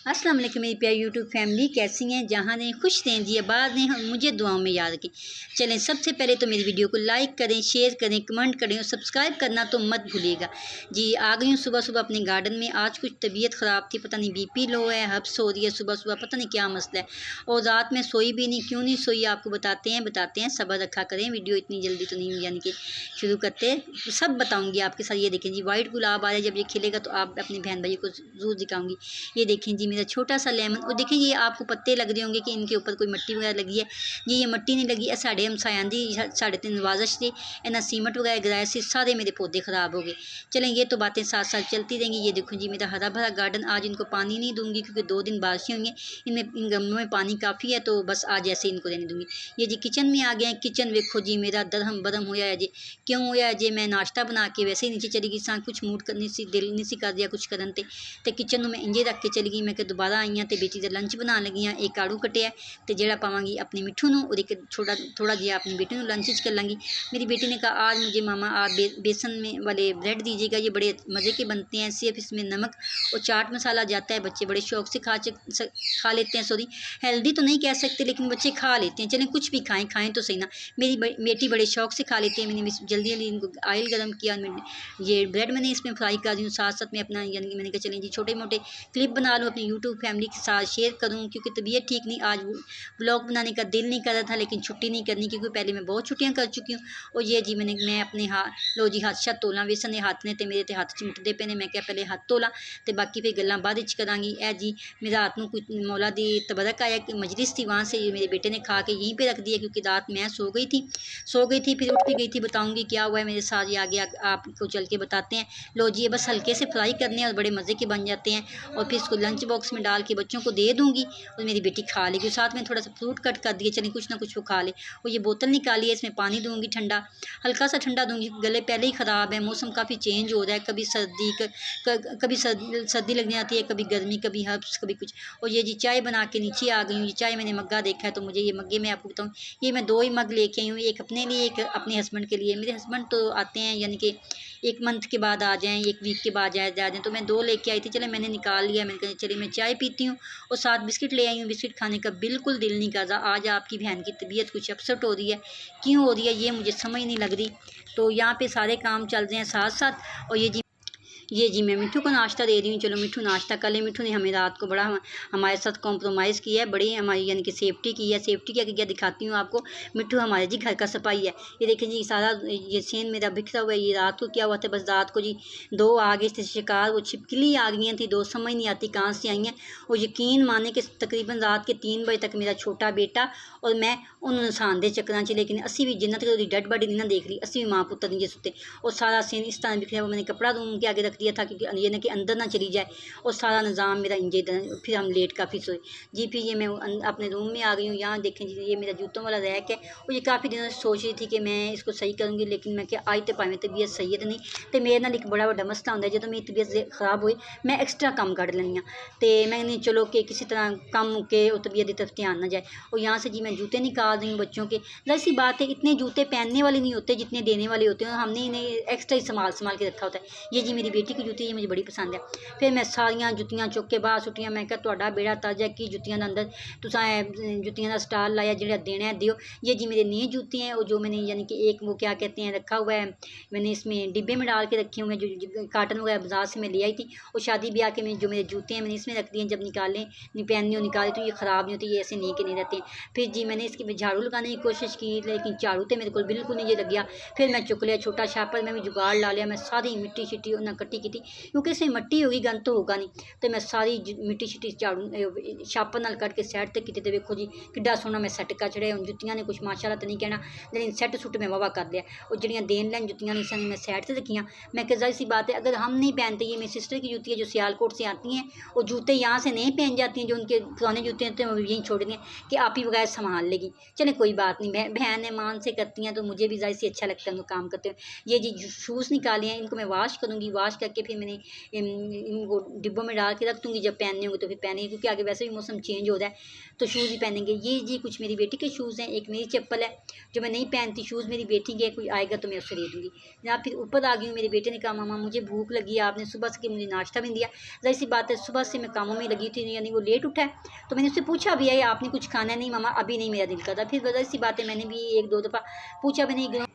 अस्सलाम वालेकुम मेरी प्यारी यूट्यूब फैमिली, कैसी हैं? जहाँ ने खुश रहें जी, आबाद ने मुझे दुआओं में याद रखें। चलें, सबसे पहले तो मेरी वीडियो को लाइक करें, शेयर करें, कमेंट करें और सब्सक्राइब करना तो मत भूलिएगा जी। आ गई हूँ सुबह सुबह अपने गार्डन में। आज कुछ तबीयत ख़राब थी, पता नहीं बीपी लो है, हब्स हो रही है सुबह सुबह, पता नहीं क्या मसला है। और रात में सोई भी नहीं, क्यों नहीं सोई आपको बताते हैं। सब्र रखा करें, वीडियो इतनी जल्दी तो नहीं यानी कि शुरू करते, सब बताऊँगी आपके साथ। ये देखें जी, वाइट गुलाब आ रहा है, जब ये खिलेगा तो आप अपनी बहन भाई को ज़रूर दिखाऊँगी। ये देखें जी मेरा छोटा सा लेमन। और देखें ये आपको पत्ते लग रहे होंगे कि इनके ऊपर कोई मिट्टी वगैरह लगी है। ये मिट्टी नहीं लगी, साढ़े हमसाए आंधी साढ़े तीन नवाजश से इन्हें सीमट वगैरह गिराए से सारे मेरे पौधे ख़राब हो गए। चलें, ये तो बातें साथ साथ चलती रहेंगी। ये देखो जी मेरा हरा भरा गार्डन। आज इनको पानी नहीं दूंगी क्योंकि 2 दिन बारिशें हुई हैं, इनमें इन गमलों में पानी काफ़ी है, तो बस आज ऐसे इनको रहने दूंगी। ये जी किचन में आ गए हैं। किचन देखो जी मेरा दरहम बदम होया है जी। क्यों होया है जी? मैं नाश्ता बना के वैसे ही नीचे चली गई सा, कुछ मूड करनी सी, दिल नहीं सी कर दिया कुछ करन ते किचन में मैं इंजे रख के चली गई। मैं कि दोबारा आई हाँ तो बेटी का लंच बना लगी हाँ। एक आड़ू कटिया तो जोड़ा पावगी अपनी मिठू नूं और एक थोड़ा जिहा अपनी बेटी नूं लंच कर लाँगी। मेरी बेटी ने कहा आज मुझे मामा आप बेसन में वाले ब्रेड दीजिएगा, ये बड़े मज़े के बनते हैं, सिर्फ इसमें नमक और चाट मसाला जाता है। बच्चे बड़े शौक से खा लेते हैं। सॉरी, हेल्दी तो नहीं कह सकते लेकिन बच्चे खा लेते हैं। चलें, कुछ भी खाएं तो सही ना। मेरी बेटी बड़े शौक से खा लेती है। मैंने जल्दी जल्दी इनको ऑयल गर्म किया, ये ब्रेड मैंने इसमें फ्राई कर दी हूँ। साथ साथ में अपना यानी कि मैंने कहा चलें जी छोटे मोटे क्लिप बना लूँ, अपनी यूट्यूब फैमिली के साथ शेयर करूँ, क्योंकि तबीयत ठीक नहीं। आज व्लॉग बनाने का दिल नहीं कर रहा था, लेकिन छुट्टी नहीं करनी क्योंकि पहले मैं बहुत छुट्टियाँ कर चुकी हूँ। और ये जी मैं अपने लो जी हाथ शा तोला वेसन हाथ ने तो मेरे तो हाथ चिमटते पे ने। मैं क्या पहले हाथ तोला तो बाकी फिर गल्लां बाद च करांगी। ए जी मेरे हाथ में कुछ मौला दी तबरक आया कि मजलिस थी, वहाँ से मेरे बेटे ने खा के यहीं पे रख दिया क्योंकि रात मैं सो गई थी फिर उठ भी गई थी। बताऊँगी क्या हुआ है मेरे साथ, ये आगे आपको चल के बताते हैं। लो जी ये बस हल्के से फ्राई करने हैं और बड़े मज़े के बन जाते हैं। और फिर इसको लंच बॉक्स में डाल के बच्चों को दे दूँगी और मेरी बेटी खा लेगी। साथ में थोड़ा सा फ्रूट कट कर दिए, चलिए कुछ ना कुछ वो खा ले। और ये बोतल निकाली है, इसमें पानी दूँगी ठंडा, हल्का सा ठंडा दूँगी। गले पहले ही ख़राब है, मौसम काफ़ी चेंज हो रहा है, कभी सर्दी कभी सर्दी लगने आती है, कभी गर्मी, कभी हब्स, कभी कुछ। और ये जी चाय बना के नीचे आ गई हूँ। ये चाय मैंने मग्गा देखा है तो मुझे ये मग्गे मैं आपको बताऊँ, ये मैं 2 ही मग लेके आई हूँ, एक अपने लिए एक अपने हस्बैंड के लिए। मेरे हस्बैंड तो आते हैं यानी कि 1 मंथ के बाद आ जाएँ, 1 वीक के बाद जा जाएँ, तो मैं 2 लेके आई थी। चले मैंने निकाल लिया, मैंने कहा चलिए मैं चाय पीती हूँ और साथ बिस्किट ले आई हूँ। बिस्किट खाने का बिल्कुल दिल नहीं कर रहा। आज आपकी बहन की तबीयत कुछ अपसेट हो रही है, क्यों हो रही है ये मुझे समझ नहीं लग रही। तो यहाँ पे सारे काम चल रहे हैं साथ साथ। और ये जी मैं मिठू को नाश्ता दे रही हूँ। चलो मिठू नाश्ता कर ले। मिठू ने हमें रात को बड़ा हमारे साथ कॉम्प्रोमाइज़ किया है, बड़ी हमारी यानी कि सेफ्टी की है। सेफ्टी क्या क्या दिखाती हूँ आपको। मिठू हमारे जी घर का सफाई है। ये देखिए जी सारा ये सेन मेरा बिखरा हुआ है। ये रात को क्या हुआ था, बस रात को जी 2 आ गए थे शिकार, वो छिपकली आ गई थी 2, समझ नहीं आती कहाँ से आई हैं। और यकीन माने कि तकरीबन रात के 3 बजे तक मेरा छोटा बेटा और मैं उन इंसान दे चक्कर च, लेकिन असी भी जिन्ना तक डेड बॉडी नहीं ना देख ली, असी भी माँ पुत्र नहीं सुते। और सारा सीन इस तरह बिखरा हुआ। मैंने कपड़ा रूम के आगे रख दिया था क्योंकि ये ना कि अंदर ना चली जाए। और सारा निज़ाम मेरा इंजे। फिर हम लेट काफ़ी सोए जी। फिर ये मैं अपने रूम में आ गई हूँ। यहाँ देखें जी ये मेरा जूतों वाला रैक है। और ये काफ़ी दिनों से सोच रही थी कि मैं इसको सही करूँगी, लेकिन मैं क्या आज तो भावें तबीयत सही है तो नहीं तो मेरे नाल एक बड़ा वड्डा मसला होंदा है, जो मेरी तबीयत खराब हुई मैं एक्सट्रा काम कढ़ लैनी हाँ। तो मैंने चलो कि किसी तरह काम मुके और तबीयत की तरफ ध्यान ना जाए। और यहाँ से जी मैं जूते निकाल रही हूँ बच्चों के। ज़ाहिर-सी बात है इतने जूते पहनने वाले नहीं होते जितने देने वाले होते हैं, हमने इन्हें एक्स्ट्रा ही संभाल के रखा होता है। ये जी मेरी बेटी की जूती, ये मुझे बड़ी पसंद है। फिर मैं सारियां जुत्तियां चुक के बाहर सुट्टियां। मैं क्या तुहाडा बेड़ा ताजा की जुत्तियां के अंदर तुसां जुत्तियां का स्टाल लाया, जो देना है दियो। ये जी मेरे नई जूते हैं और जो मैंने यानी कि एक वो क्या कहते हैं रखा हुआ है, मैंने इसमें डिब्बे में डाल के रखे हुए हैं, जो काटन वगैरह बाजार से मैं ले आई थी। और शादी ब्याह के में जो मेरे जूते हैं मैंने इसमें रख दिए। जब निकालें पहनने हो निकाले तो ये ख़राब नहीं होती, ये ऐसे नहीं के नहीं रहते हैं। फिर जी मैंने इसकी झाड़ू लगाने की कोशिश की, लेकिन झाड़ू तो मेरे को बिल्कुल नहीं ये लग गया। फिर मैं चुक लिया छोटा छापर, मैं भी जुगाड़ ला लिया। मैं सारी मिट्टी शिट्टी उन्हें कट्टी की, क्योंकि इसमें मट्टी होगी गंद तो होगा नहीं। तो मैं सारी मिट्टी शिट्टी झाड़ू छापर नाल कट के सैड तक की। देखो जी किड्डा सोहना मैं सैट कर छड़िया। हुण जुत्तियां ने कुछ माशाअल्लाह तो नहीं कहना, लेकिन सैट सुट मैं वावा कर लिया। और जड़ियाँ देन लैन जुत्तियां नहीं सन मैं सैड से रखियाँ। मैं कहा ज़ाहिर सी बात है अगर हम नहीं पहनते, ये मेरी सिस्टर की जूती है जो सियालकोट से आती हैं, और जूते यहाँ से नहीं पहन जाती हैं, जो उनके पुराने जूते होते हैं वो यहीं छोड़ दें कि आप ही वगैरह संभाल लेगी। चले कोई बात नहीं, बहन है मान से करती हैं तो मुझे भी ज़ाहिर से अच्छा लगता है उनको काम करते हुए। ये जी शूज़ निकाले हैं, इनको मैं वाश करूँगी। वाश करके फिर मैंने इनको डिब्बों में डाल के रख दूँगी, जब पहनने होंगे तो फिर पहनेंगे, क्योंकि आगे वैसे भी मौसम चेंज हो रहा है तो शूज़ ही पहनेंगे। ये जी कुछ मेरी बेटी के शूज़ हैं, एक मेरी चप्पल है जो मैं नहीं पहनती, शूज़ मेरी बेटी के, कोई आएगा तो मैं उससे दे दूँगी। जनाब फिर ऊपर आ गई हूँ, मेरे बेटे ने कहा मामा मुझे भूख लगी है, आपने सुबह से मुझे नाश्ता भी नहीं दिया। ज़ाहिर सी बात है सुबह से मैं कामों में लगी थी, यानी वो लेट उठा है, तो मैंने उससे पूछा भी है आपने कुछ खाना है? नहीं मामा अभी नहीं मेरा दिल करता। फिर ज़ाहिर सी बात है मैंने भी 1-2 दफ़ा पूछा भी नहीं,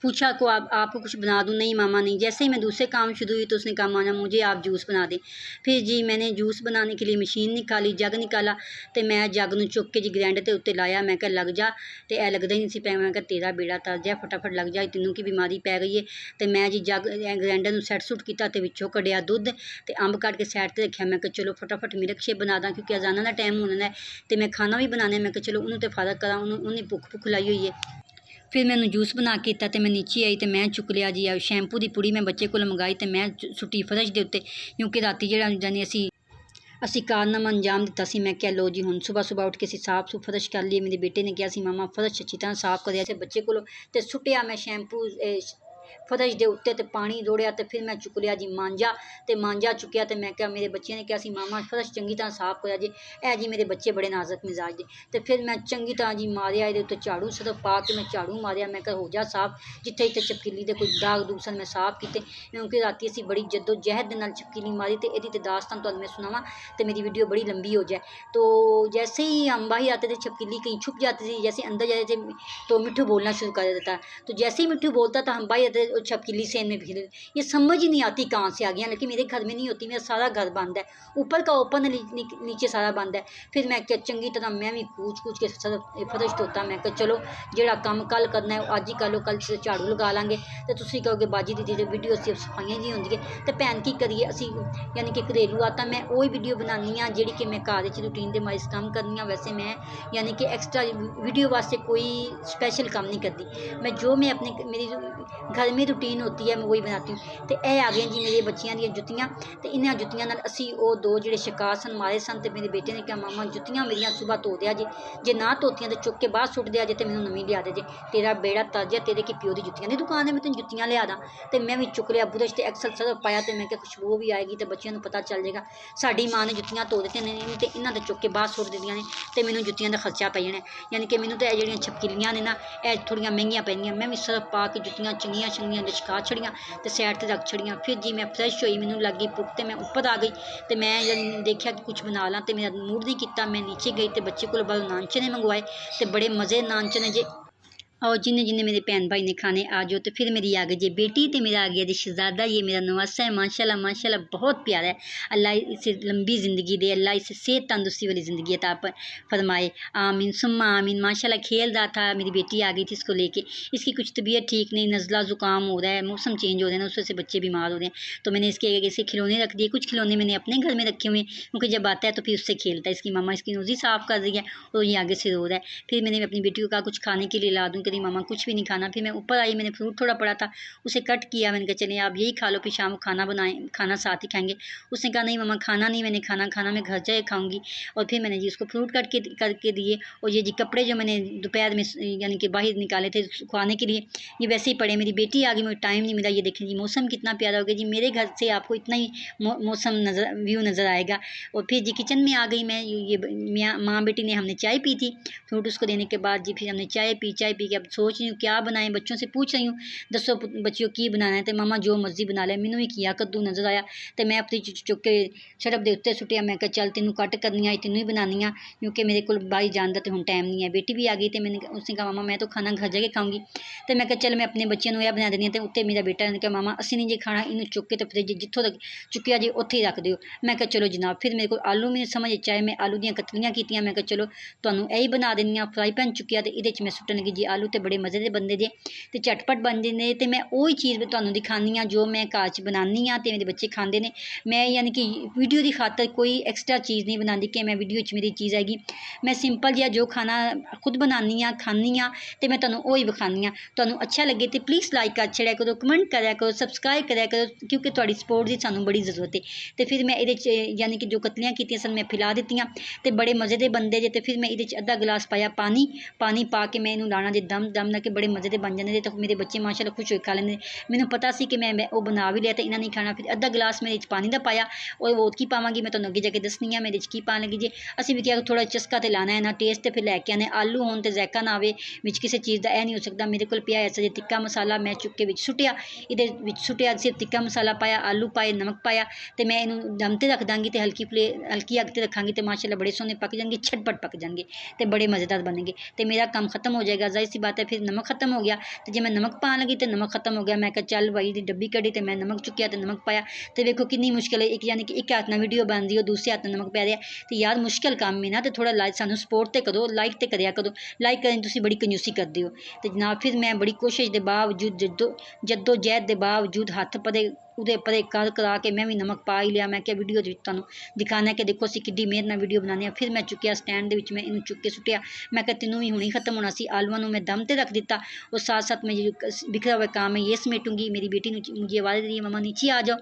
पूछा को आपको कुछ बना दूँ? नहीं मामा नहीं। जैसे ही मैं दूसरे काम शुरू हुई तो उसने कहा मामा मुझे आप जूस बना दें। फिर जी मैंने जूस बनाने के लिए मशीन निकाली, जग निकाला, तो मैं जग नूं चुक के जी ग्राइंडर के उत्ते लाया। मैं कहा लग जा, तो यह लगता ही नहीं सी पिया। मैं कहा तेरा बेड़ा तर जा, फटाफट लग जा, तैनूं की बीमारी पै गई है। तो मैं जी जग ग्राइंडर नूं सैट सुट किया, तो विचों कढ़िया दुध ते अंब कट के सैड ते रखिया। मैं कहा चलो फटाफट मिल्क शेक बना दा, क्योंकि अजाना का टाइम होना है तो मैं खाना भी बनाना है। मैं कहा चलो उन्होंने तो फर्क करा, उन्हें भुख लाई हुई है। फिर मैं जूस बना के तो मैं नीचे आई तो मैं चुक लिया जी शैंपू की पुड़ी मैं बच्चे को मंगाई तो मैं सुट्टी फर्श के उत्ते, क्योंकि राती जो जाने असी कारनामा अंजाम दिता सी। मैं क्या लो जी हुण सुबह सुबह उठ के असी साफ सूफ फर्श कर लिए। मेरे बेटे ने कहा सी मामा फर्श अच्छी तरह साफ कर बच्चे को तो सुटिया मैं शैंपू फर्श के उत्ते तो पानी रोड़िया। तो फिर मैं चुक लिया जी मांजा, तो मांजा चुकिया तो मैं क्या मेरे बच्चे ने कहा सी मामा फर्श चंगी तरह साफ करा जी। ए जी मेरे बच्चे बड़े नाजुक मिजाज दे। तो फिर मैं चंगी तरह जी मारिया ये उत्ते झाड़ू सिर्फ पा के मैं झाड़ू मारिया। मैं कहा हो जा साफ, जिथे जिथे चपकीली के कोई दाग दूग सन मैं साफ किए, क्योंकि राती असी बड़ी जद्दोजहद के नाल चपकीली मारी। तो यदी तो दास्तान तुहानूं मैं सुनावां तो मेरी वीडियो बड़ी लंबी हो जाए। तो जैसे ही हम बाहर आते थे छपकीली कहीं छुप जाती थी, जैसे अंदर जाते थे तो मिट्ठू बोलना शुरू कर देता। तो जैसे ही मिट्ठू बोलता था हम बाहर आते छपकीली सेन में फिर ये समझ ही नहीं आती कहाँ से आ गया। लेकिन मेरे घर में नहीं होती, मेरा सारा घर बंद है, ऊपर का ओपन है, नीचे सारा बंद है। फिर मैं क्या चंगी तरह मैं भी कूच के फर्श धोता। मैं कहा चलो जोड़ा काम कल करना है अज ही कर लो, कल झाड़ू लगा लाँगे। तो तुसीं कहोगे बाजी दी जो वीडियो सिर्फ सफाइयां जी होंदी है। तो भैन की करिए असी यानी कि घरेलू आदतां मैं वही वीडियो बनानी हाँ जी कि मैं घर रूटीन के माइस काम करनी हाँ। वैसे मैं यानी कि एक्सट्रा वीडियो वास्ते कोई स्पैशल काम नहीं करती। मैं जो मैं अपने मेरी घर में रूटीन होती है मैं वही बनाती हूँ। तो यह आ गई जी मेरे बच्चियां दी जुत्तियां। तो इन्हां जुत्तियां नाल असी वो दो जोड़े शिकार सन मारे सन। तो मेरे बेटे ने कहा मामा जुत्तियां मेरियां सुबह धो दिया जे ना धोतियां तो चुक के बाहर सुट दिया जे, तो मैनूं नवीं लिया दे जे, तेरा बेड़ा तज है, तेरे की प्यो की जुत्तियां की दुकान है, मैं तेन जुत्तियां लिया दा। तो मैं भी चुक लिया बुरश ते एक्सल सर्फ पाया। तो मैं क्या खुशबू भी आएगी तो बच्चों को पता चल जाएगा साड़ी माँ ने जुत्तियां धो दित्तियां ने तो इन्हां तो चुक के बाहर सुट दित्तियां ने। तो मैनूं जुत्तियां का खर्चा पै जाना, यानी कि मैनूं तो यह जिहड़ियां छपकीलियां ने ना यह थोड़ियां महंगियां पैंदियां। मैं भी सर्फ पा के जुत्तियां चंगियां चंगियां लिशका छड़ियां तो सैड ते रख छड़ियां। फिर जी मैं फ्रैश हुई, मैनूं लग गई भुख तो मैं ऊपर आ गई। तो मैं जब देखा कि कुछ बना ला तो मेरा मूड नहीं किया। मैं नीचे गई तो बच्चे को बाहरों नान चने मंगवाए तो बड़े मज़े नान चने जे। और जिन्हें जिन्हें मेरे भैन भाई ने खाने आ जाओ। तो फिर मेरी आ गई जी बेटी तो मेरा आ गया जी शहजादा। ये मेरा नवासा है माशाल्लाह माशाल्लाह बहुत प्यारा है। अल्लाह इसे लंबी ज़िंदगी दे, अल्लाह इसे सेहत तंदुरुस्ती वाली ज़िंदगी अता फरमाए, आमीन सुम्मा आमीन। माशाल्लाह खेल रहा था, मेरी बेटी आ गई थी इसको लेके। इसकी कुछ तबीयत ठीक नहीं, नज़ला ज़ुकाम हो रहा है, मौसम चेंज हो रहा है ना, उस वजह से बच्चे बीमार हो रहे हैं। तो मैंने इसके ऐसे खिलौने रख दिए। कुछ खिलौने मैंने अपने घर में रखे हुए हैं, क्योंकि जब आता है तो फिर उससे खेलता है। इसकी मामा इसकी नोज़ी साफ़ कर रही है और ये आगे से रो रहा है। फिर मैंने अपनी बेटी को कहा कुछ खाने के लिए ला दूँ, कहीं मामा कुछ भी नहीं खाना। फिर मैं ऊपर आई, मैंने फ्रूट थोड़ा पड़ा था उसे कट किया। मैंने कहा चलिए आप यही खा लो, फिर शाम को खाना बनाएं, खाना साथ ही खाएंगे। उसने कहा नहीं मामा खाना नहीं, मैंने खाना मैं घर जाके खाऊंगी। और फिर मैंने जी उसको फ्रूट कट के करके दिए। और ये जी कपड़े जो मैंने दोपहर में यानी कि बाहर निकाले थे सुखाने के लिए, ये वैसे ही पड़े। मेरी बेटी आ गई, मुझे टाइम नहीं मिला। ये देखें जी मौसम कितना प्यारा हो गया जी। मेरे घर से आपको इतना ही मौसम व्यू नज़र आएगा। और फिर जी किचन में आ गई मैं। ये माँ बेटी ने हमने चाय पी थी फ्रूट उसको देने के बाद जी। फिर हमने चाय पी के अब सोच रही हूँ क्या बनाएं, बच्चों से पूछ रही हूँ दसो बच्चियों की बनाना है। तो मामा जो मर्जी बना ले। मैनू भी किया कद्दू नज़र आया तो मैं अपनी चुक के सड़प के उत्ते सुटिया। मैं कहा चल तेनों कट करनी आई, तेनों ही बनानी आ, क्योंकि मेरे को बाहर जाने का तो हुण टाइम नहीं है। बेटी भी आ गई तो मैंने उसने कहा मामा मैं तो खाना घर जाके खाऊंगी। तो मैं कहा चल मैं अपने बच्चों को यह बना देनी। तो उत्ते मेरा बेटा ने कहा मामा असीं नहीं जे खाना, इन्हूं चुक के तो फ्रिज जिथों तक चुकिया जी उत्थे ही रख दिओ। मैं कहा चलो जनाब। फिर मेरे को आलू में समझ आए, मैं आलू दियां कतलियां कीतियां। मैं कहा चलो तुहानूं यही बना देनी आ। फ्राई पैन चुकिया तो ये मैं सुट्टन लगी जी आलू तो बड़े मज़े के बनते जे तो झटपट बन जाते। तो मैं वही चीज़ तुहानूं दिखानी हाँ जो मैं घर च बनानी हाँ तो मेरे बच्चे खाते हैं। मैं यानी कि वीडियो की खातर कोई एक्सट्रा चीज़ नहीं बनाती कि मैं वीडियो च मेरी चीज़ आएगी। मैं सिंपल जिहा जो खाना खुद बनानी हाँ खानी हाँ तो मैं तुहानूं वही विखानी हाँ। तुहानूं अच्छा लगे तो प्लीज़ लाइक कर छड़िया करो, कमेंट करा करो, सबसक्राइब करा करो, क्योंकि तुहाडी सपोर्ट की सानूं बड़ी ज़रूरत है। तो फिर मैं ये यानी कि जो कतलियां कीतियां सन मैं फिला दित्तियां तो बड़े मज़े के बनते जे। तो फिर मैं ये अद्धा गिलास पाया पानी पा के मैं इनू लाना जे दम दम ना के बड़े मज़े के बन जाते तो मेरे बच्चे माशाल्लाह खुश होकर खा लेंगे। मैंने पता सी कि मैं वो बना भी लिया तो इन्हें नहीं खाना। फिर अद्धा गिलास मेरे पानी का पाया और वो की पावांगी मैं तो अगे जाके दसनी है मेरे की पान लगी जी। असीं भी क्या थोड़ा चस्का तो लाना है ना टेस्ट तो फिर लैके आने आलू होने तो जैका ना आवे विच किसी चीज़ का यह नहीं हो सकता। मेरे को पिया ऐसा जो तिक्का मसाला मैं चुक के सुटिया ये सुटिया सिर्फ तिक्का मसाला पाया आलू पाए नमक पाया तो मैं इन्हूं दम ते रख दांगी तो हल्की अग ते रखांगी तो माशाल्लाह बड़े सोहने पक जाएंगे झटपट पक जाएंगे तो बड़े मज़ेदार बनेंगे तो मेरा काम खत्म हो जाएगा। जाहिर सी बात है फिर नमक खत्म हो गया तो जो मैं नमक पान लगी तो नमक खत्म हो गया। मैं कहा चल भाई दी डब्बी कड़ी तो मैं नमक चुकिया तो नमक पाया तो देखो कितनी मुश्किल है। एक यानी कि एक हाथ ना वीडियो बन रही हो दूसरे हाथ नमक पै रहा तो यार मुश्किल काम में ना तो थोड़ा लाइक सानू सपोर्ट तो करो लाइक तो करिया करो। लाइक करें तुम बड़ी कंजूसी करते हो तो जनाब फिर मैं बड़ी कोशिश के बावजूद जद्दोजहद के बावजूद हथ परे उदे परे कर करा के मैं भी नमक पा ही लिया। मैं क्या वीडियो तुहानू दिखाना कि देखो असीं किड्डी मेहनत नाल वीडियो बनाने। फिर मैं चुकिया स्टैंड दे विच मैं इनू चुक के सुटिया। मैं क्या तेनों भी हुणे खत्म होना सी। आलूआं नू मैं दम ते रख दिता और साथ साथ मैं बिखरा हुआ काम है ये समेटूंगी। मेरी बेटी मुझे आवाज़ दे रही है मम्मा नीचे आ जाओ।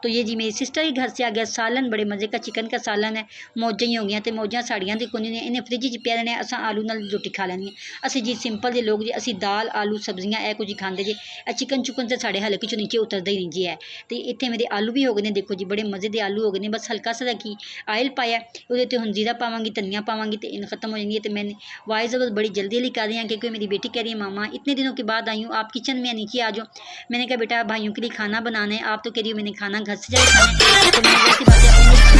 तो ये जी मेरी सिस्टर ही घर से आ गया। सालन बड़े मज़े का चिकन का सालन है। मौजां ही हो गई तो मौजां साड़ियाँ तो कोई नहीं इन्हें फ्रिज च पिया रहने असां आलू नाल रोटी खा लैनी है। असीं जी सिंपल जे लोग जी असीं दाल आलू सब्जियां ए कुछ ही खांदे जी। चिकन चुकन तो साढ़े हल्के चों नीचे उतरदा ही नहीं जी है। तो इत्थे मेरे आलू भी हो गए देखो जी बड़े मज़े के आलू हो गए बस हल्का सा की आयल पाया वो हुण जीरा पावांगी धनिया पावांगी तो इन खत्म हो जाएंगी है। तो मैंने वॉइस ओवर बड़ी जल्दी जल्दी कर रही हैं क्योंकि मेरी बेटी कह रही है मामा इतने दिनों के बाद आई हूँ आप किचन में नीचे आ जाओ। मैंने कहा बेटा भाइयों के लिए खाना बनाना है आप तो कह रही हो मैंने खाना घर से जाकर खाना है। तो मैं वैसी बात है